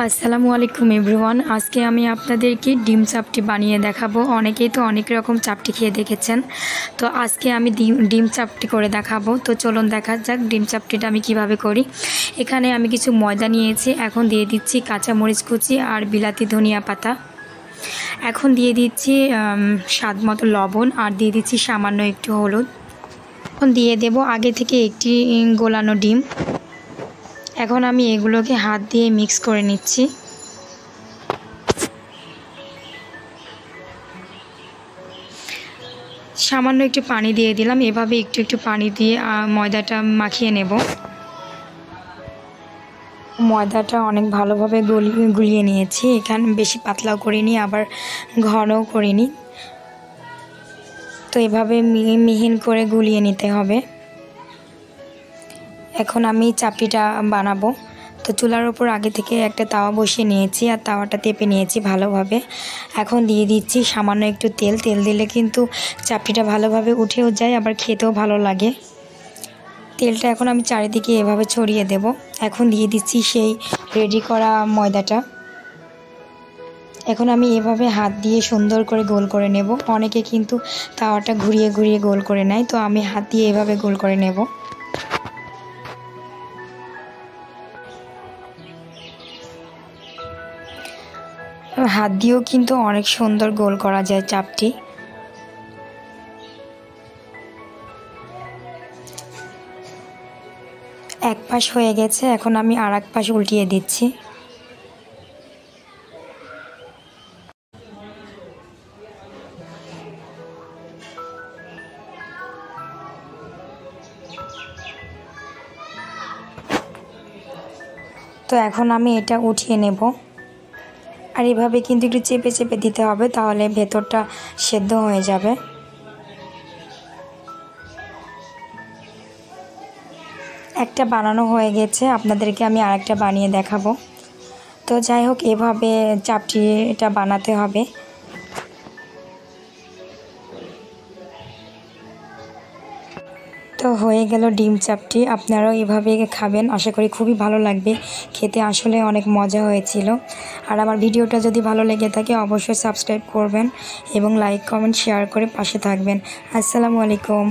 আসসালামু আলাইকুম এভরিওয়ান। আজকে আমি আপনাদেরকে ডিম চাপটি বানিয়ে দেখাবো। অনেকেই তো অনেক রকম চাপটি খেয়ে দেখেছেন, তো আজকে আমি ডিম চাপটি করে দেখাবো। তো চলুন দেখা যাক ডিম চাপটিটা আমি কিভাবে করি। এখানে আমি কিছু ময়দা নিয়েছি, এখন দিয়ে দিচ্ছি কাঁচা মরিচ কুচি আর বিলাতি ধনিয়া পাতা। এখন দিয়ে দিচ্ছি স্বাদ মতো লবণ আর দিয়ে দিচ্ছি সামান্য একটু হলুদ। এখন দিয়ে দেব আগে থেকে একটি গোলানো ডিম। এখন আমি এগুলোকে হাত দিয়ে মিক্স করে নিচ্ছি। সামান্য একটু পানি দিয়ে দিলাম, এভাবে একটু একটু পানি দিয়ে ময়দাটা মাখিয়ে নেব। ময়দাটা অনেক ভালোভাবে গুলিয়ে নিয়েছি। এখানে বেশি পাতলাও করিনি আবার ঘনও করিনি, তো এভাবে মিহিন করে গুলিয়ে নিতে হবে। এখন আমি চাপটিটা বানাবো। তো চুলার উপর আগে থেকে একটা তাওয়া বসিয়ে নিয়েছি আর তাওয়াটা তেপে নিয়েছি ভালোভাবে। এখন দিয়ে দিচ্ছি সামান্য একটু তেল। তেল দিলে কিন্তু চাপটিটা ভালোভাবে উঠেও যায়, আবার খেতেও ভালো লাগে। তেলটা এখন আমি চারিদিকে এভাবে ছড়িয়ে দেব। এখন দিয়ে দিচ্ছি সেই রেডি করা ময়দাটা। এখন আমি এভাবে হাত দিয়ে সুন্দর করে গোল করে নেব। অনেকে কিন্তু তাওয়াটা ঘুরিয়ে ঘুরিয়ে গোল করে নেয়, তো আমি হাত দিয়ে এভাবে গোল করে নেব। হাত দিয়েও কিন্তু অনেক সুন্দর গোল করা যায় চাপটি। এক পাশ হয়ে গেছে, এখন আমি আর এক পাশ উল্টিয়ে দিচ্ছি। তো এখন আমি এটা উঠিয়ে নেব। আর এভাবে কিন্তু একটু চেপে চেপে দিতে হবে, তাহলে ভেতরটা সেদ্ধ হয়ে যাবে। একটা বানানো হয়ে গেছে, আপনাদেরকে আমি আরেকটা বানিয়ে দেখাবো। তো যাই হোক, এভাবে চাপটিটা বানাতে হবে। তো হয়ে গেল ডিম চাপটি। আপনারাও এভাবে খাবেন, আশা করি খুবই ভালো লাগবে খেতে। আসলে অনেক মজা হয়েছিল। আর আমার ভিডিওটা যদি ভালো লেগে থাকে অবশ্যই সাবস্ক্রাইব করবেন এবং লাইক কমেন্ট শেয়ার করে পাশে থাকবেন। আসসালামু আলাইকুম।